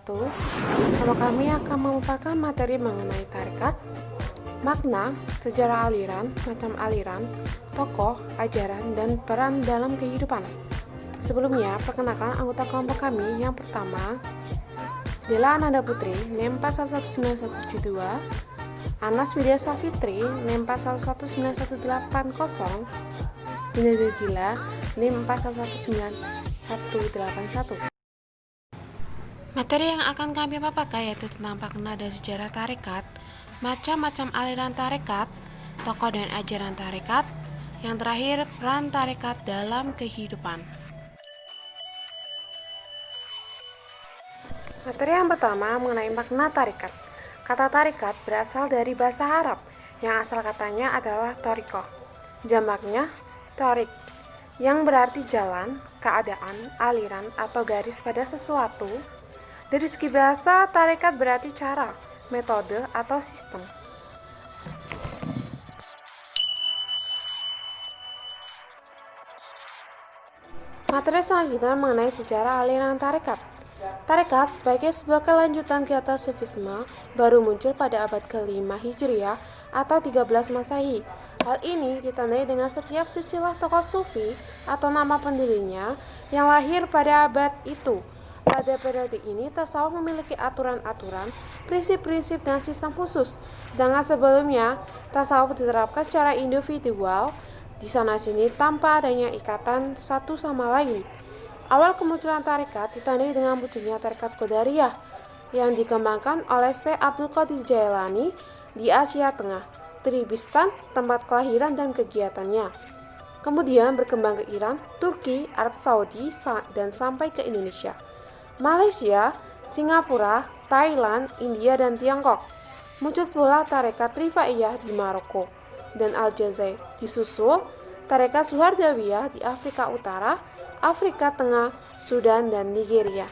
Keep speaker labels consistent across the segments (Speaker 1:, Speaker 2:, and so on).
Speaker 1: wabarakatuh. Nama kami akan memaparkan materi mengenai tarekat, makna, sejarah aliran, macam aliran, tokoh, ajaran, dan peran dalam kehidupan. Sebelumnya, perkenalkan anggota kelompok kami. Yang pertama, Dela Ananda Putri, NIM 419172, Anas Widya Safitri, NIM 419180, Dina Zazila, NIM 419181. Materi yang akan kami paparkan yaitu tentang makna dan sejarah tarekat, macam-macam aliran tarekat, tokoh dan ajaran tarekat, yang terakhir peran tarekat dalam kehidupan. Materi yang pertama mengenai makna tarekat. Kata tarekat berasal dari bahasa Arab, yang asal katanya adalah torikoh. Jamaknya torik, yang berarti jalan, keadaan, aliran, atau garis pada sesuatu. Dari segi bahasa, tarekat berarti cara, metode, atau sistem. Materi selanjutnya mengenai sejarah aliran tarekat. Tarekat sebagai sebuah kelanjutan kegiatan sufisme baru muncul pada abad ke-5 Hijriah atau 13 Masehi. Hal ini ditandai dengan setiap silsilah tokoh sufi atau nama pendirinya yang lahir pada abad itu. Pada periode ini, tasawuf memiliki aturan-aturan, prinsip-prinsip, dan sistem khusus. Sedangkan sebelumnya, tasawuf diterapkan secara individual, di sana-sini tanpa adanya ikatan satu sama lain. Awal kemunculan tarekat ditandai dengan munculnya tarekat Qadariyah yang dikembangkan oleh Syekh Abdul Qadir Jailani di Asia Tengah, Tribistan, tempat kelahiran dan kegiatannya. Kemudian berkembang ke Iran, Turki, Arab Saudi, dan sampai ke Indonesia, Malaysia, Singapura, Thailand, India, dan Tiongkok. Muncul pula tarekat Rifaiyah di Maroko dan Aljazair. Disusul tarekat Suhardawiyah di Afrika Utara, Afrika Tengah, Sudan, dan Nigeria.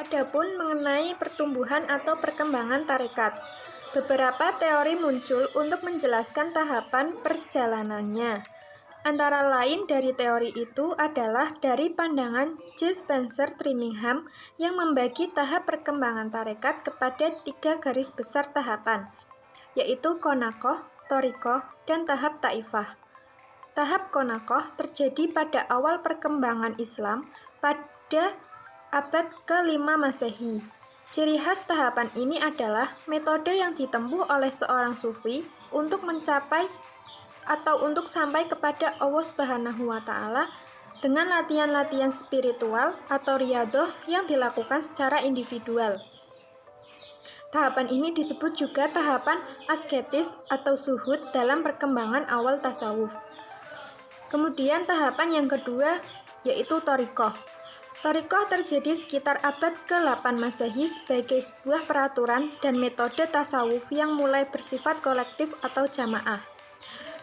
Speaker 2: Adapun mengenai pertumbuhan atau perkembangan tarekat, beberapa teori muncul untuk menjelaskan tahapan perjalanannya. Antara lain dari teori itu adalah dari pandangan J. Spencer Trimingham yang membagi tahap perkembangan tarekat kepada 3 garis besar tahapan, yaitu Qonakoh, Thorikoh, dan tahap Taifah. Tahap Qonakoh terjadi pada awal perkembangan Islam pada abad ke-5 Masehi. Ciri khas tahapan ini adalah metode yang ditempuh oleh seorang sufi untuk mencapai atau untuk sampai kepada Allah Subhanahu wa Ta'ala dengan latihan-latihan spiritual atau riyadhah yang dilakukan secara individual. Tahapan ini disebut juga tahapan asketis atau suhud dalam perkembangan awal tasawuf. Kemudian tahapan yang kedua yaitu thorikoh. Thorikoh terjadi sekitar abad ke-8 Masehi sebagai sebuah peraturan dan metode tasawuf yang mulai bersifat kolektif atau jamaah,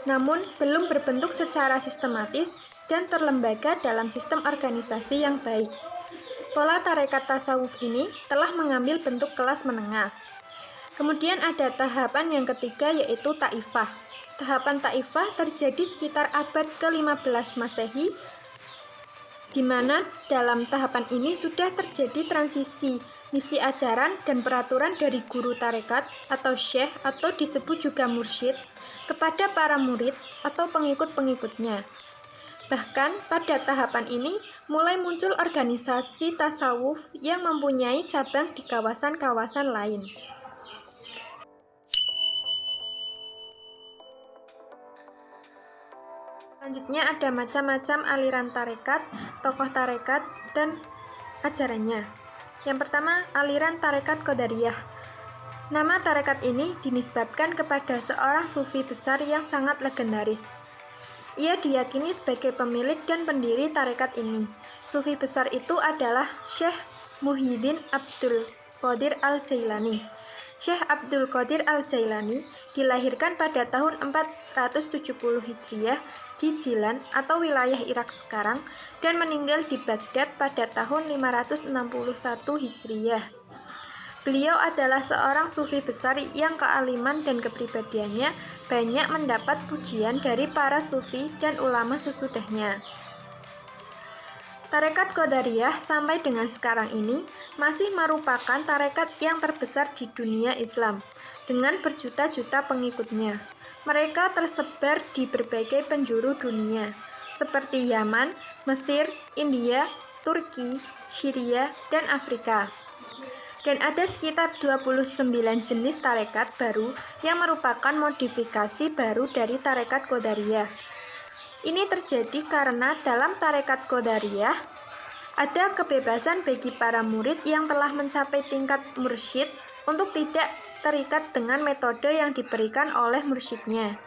Speaker 2: namun belum berbentuk secara sistematis dan terlembaga dalam sistem organisasi yang baik. Pola tarekat tasawuf ini telah mengambil bentuk kelas menengah. Kemudian ada tahapan yang ketiga yaitu Taifah. Tahapan Taifah terjadi sekitar abad ke-15 Masehi, di mana dalam tahapan ini sudah terjadi transisi misi ajaran dan peraturan dari guru tarekat atau syekh atau disebut juga mursyid kepada para murid atau pengikut-pengikutnya. Bahkan pada tahapan ini mulai muncul organisasi tasawuf yang mempunyai cabang di kawasan-kawasan lain. Selanjutnya ada macam-macam aliran tarekat, tokoh tarekat, dan ajarannya. Yang pertama, aliran tarekat Qadariyah. Nama tarekat ini dinisbatkan kepada seorang sufi besar yang sangat legendaris. Ia diyakini sebagai pemilik dan pendiri tarekat ini. Sufi besar itu adalah Syekh Muhyiddin Abdul Qadir Al-Jailani. Syekh Abdul Qadir Al-Jailani dilahirkan pada tahun 470 Hijriah di Jilan atau wilayah Irak sekarang dan meninggal di Baghdad pada tahun 561 Hijriah. Beliau adalah seorang sufi besar yang kealiman dan kepribadiannya banyak mendapat pujian dari para sufi dan ulama sesudahnya. Tarekat Qadariyah sampai dengan sekarang ini masih merupakan tarekat yang terbesar di dunia Islam dengan berjuta-juta pengikutnya. Mereka tersebar di berbagai penjuru dunia seperti Yaman, Mesir, India, Turki, Syria, dan Afrika. Dan ada sekitar 29 jenis tarekat baru yang merupakan modifikasi baru dari tarekat Qadariyah. Ini terjadi karena dalam tarekat Qadariyah ada kebebasan bagi para murid yang telah mencapai tingkat mursyid untuk tidak terikat dengan metode yang diberikan oleh mursyidnya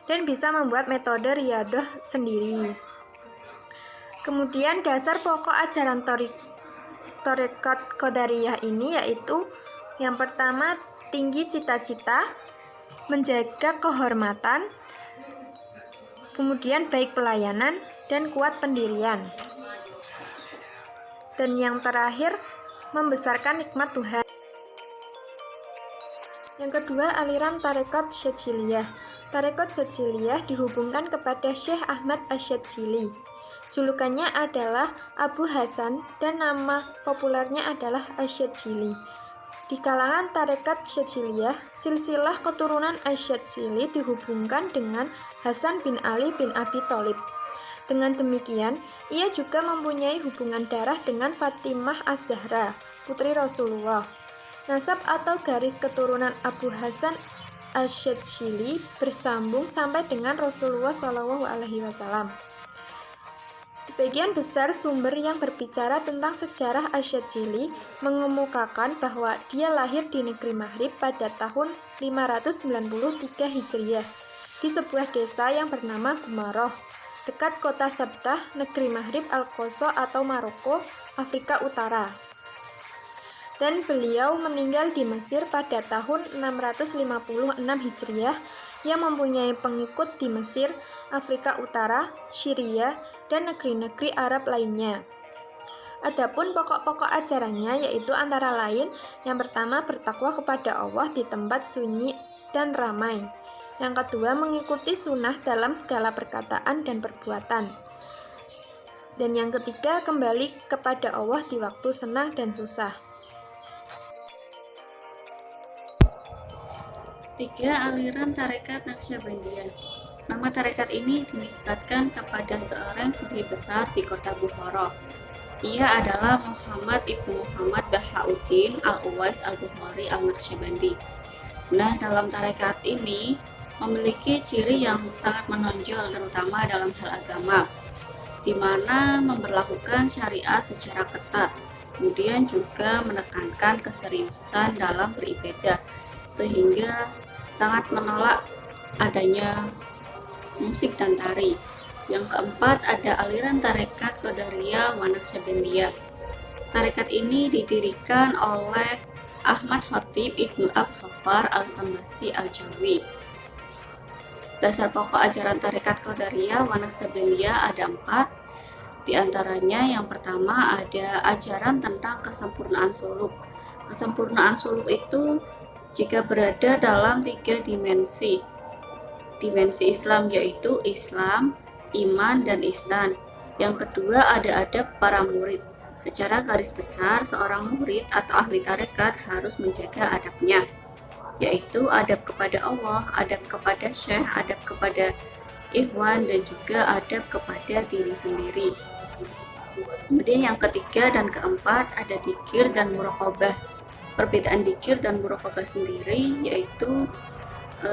Speaker 2: dan bisa membuat metode riyadah sendiri. Kemudian dasar pokok ajaran tarekat Qadariyah ini yaitu yang pertama tinggi cita-cita, menjaga kehormatan, kemudian baik pelayanan dan kuat pendirian. Dan yang terakhir, membesarkan nikmat Tuhan. Yang kedua, aliran tarekat Syadziliyah. Tarekat Syadziliyah dihubungkan kepada Syekh Ahmad Asy-Syadzili. Julukannya adalah Abu Hasan dan nama populernya adalah Asy-Syadzili. Di kalangan tarekat Syadziliyah, silsilah keturunan Asy-Syadzili dihubungkan dengan Hasan bin Ali bin Abi Thalib. Dengan demikian, ia juga mempunyai hubungan darah dengan Fatimah Az-Zahra, putri Rasulullah. Nasab atau garis keturunan Abu Hasan Asy-Syadzili bersambung sampai dengan Rasulullah SAW. Sebagian besar sumber yang berbicara tentang sejarah Asy-Syadzili mengemukakan bahwa dia lahir di negeri Maghrib pada tahun 593 Hijriah di sebuah desa yang bernama Gumaroh, dekat kota Sabtah, negeri Maghrib Al-Qoso atau Maroko, Afrika Utara. Dan beliau meninggal di Mesir pada tahun 656 Hijriah yang mempunyai pengikut di Mesir, Afrika Utara, Syria, dan negeri-negeri Arab lainnya. Adapun pokok-pokok ajarannya yaitu antara lain yang pertama bertakwa kepada Allah di tempat sunyi dan ramai. Yang kedua mengikuti sunnah dalam segala perkataan dan perbuatan. Dan yang ketiga kembali kepada Allah di waktu senang dan susah.
Speaker 3: 3. Aliran tarekat Naqsyabandiyah. Nama tarekat ini dinisbatkan kepada seorang sufi besar di kota Bukhara. Ia adalah Muhammad ibnu Muhammad Bahauddin Al-Uwais Al-Bukhari Al-Naqsyabandi. Nah, dalam tarekat ini memiliki ciri yang sangat menonjol terutama dalam hal agama, di mana memberlakukan syariat secara ketat, kemudian juga menekankan keseriusan dalam beribadah, sehingga sangat menolak adanya musik dan tari. Yang keempat ada aliran tarekat Qadariyah wa Naqsyabandiyah. Tarekat ini didirikan oleh Ahmad Khatib Ibnu Ab-Khafar Al-Sambasi Al-Jawi. Dasar pokok ajaran tarekat Qadariyah wa Naqsyabandiyah ada 4. Di antaranya yang pertama ada ajaran tentang kesempurnaan suluk. Kesempurnaan suluk itu jika berada dalam 3 dimensi Islam, yaitu Islam, iman, dan ihsan. Yang kedua ada adab para murid. Secara garis besar, seorang murid atau ahli tarekat harus menjaga adabnya, yaitu adab kepada Allah, adab kepada syekh, adab kepada ikhwan, dan juga adab kepada diri sendiri. Kemudian yang ketiga dan keempat ada dzikir dan muraqabah. Perbedaan dzikir dan muraqabah sendiri yaitu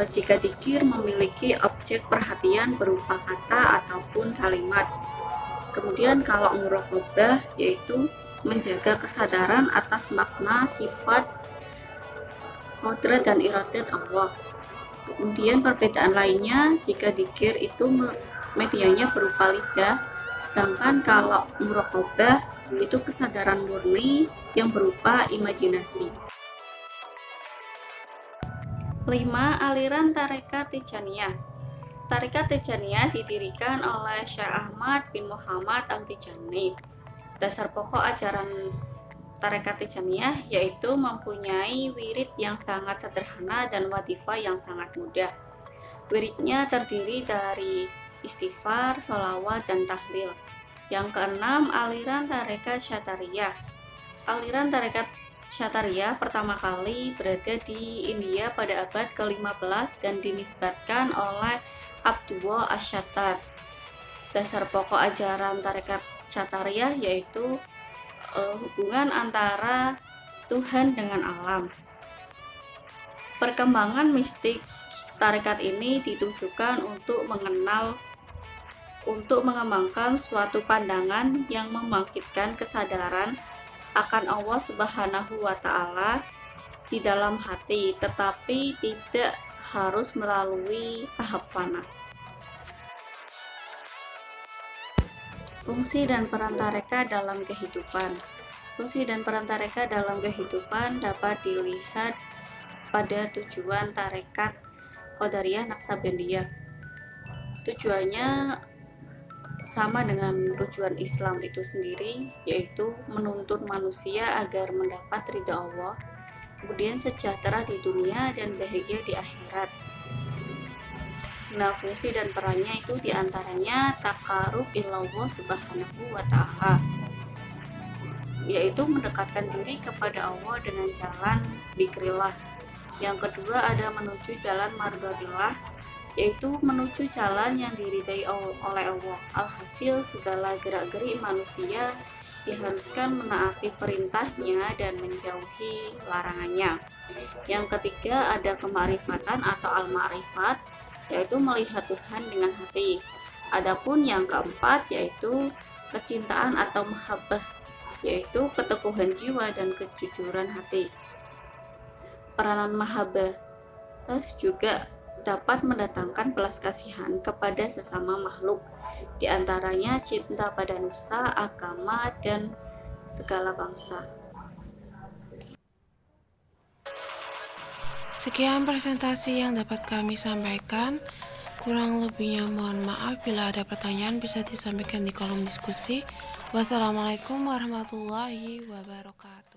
Speaker 3: jika dzikir memiliki objek perhatian berupa kata ataupun kalimat. Kemudian kalau muraqabah yaitu menjaga kesadaran atas makna, sifat, qudrat dan iradat Allah. Kemudian perbedaan lainnya jika dzikir itu medianya berupa lidah, sedangkan kalau muraqabah itu kesadaran murni yang berupa imajinasi. 5. Aliran tarekat Tijaniyah. Tarekat Tijaniyah didirikan oleh Syekh Ahmad bin Muhammad Al-Tijani. Dasar pokok ajaran tarekat Tijaniyah yaitu mempunyai wirid yang sangat sederhana dan wadifah yang sangat mudah. Wiridnya terdiri dari istighfar, sholawat, dan tahlil. Yang keenam, aliran tarekat Syatariyah. Aliran tarekat Syatariyah pertama kali berada di India pada abad ke-15 dan dinisbatkan oleh Abdullah Asy-Syattar. Dasar pokok ajaran tarekat Syatariyah yaitu hubungan antara Tuhan dengan alam. Perkembangan mistik tarekat ini ditujukan untuk mengembangkan suatu pandangan yang membangkitkan kesadaran akan Allah Subhanahu wa Ta'ala di dalam hati, tetapi tidak harus melalui tahap fana. Fungsi dan peran tarekat dalam kehidupan. Fungsi dan peran tarekat dalam kehidupan dapat dilihat pada tujuan tarekat Qadariyah Naqsabandiyah. Tujuannya sama dengan tujuan Islam itu sendiri, yaitu menuntun manusia agar mendapat ridha Allah, kemudian sejahtera di dunia dan bahagia di akhirat. Nah, fungsi dan perannya itu diantaranya taqarrub ilallah subhanahu wa ta'ala, yaitu mendekatkan diri kepada Allah dengan jalan dzikrillah. Yang kedua ada menuju jalan mardhatillah, yaitu menuju jalan yang diridai oleh Allah. Alhasil segala gerak-gerik manusia diharuskan menaati perintahnya dan menjauhi larangannya. Yang ketiga ada kemarifatan atau al-ma'rifat, yaitu melihat Tuhan dengan hati. Adapun yang keempat yaitu kecintaan atau mahabbah, yaitu keteguhan jiwa dan kejujuran hati. Peranan mahabbah juga dapat mendatangkan belas kasihan kepada sesama makhluk, diantaranya cinta pada nusa, agama, dan segala bangsa.
Speaker 1: Sekian presentasi yang dapat kami sampaikan. Kurang lebihnya mohon maaf. Bila ada pertanyaan bisa disampaikan di kolom diskusi. Wassalamualaikum warahmatullahi wabarakatuh.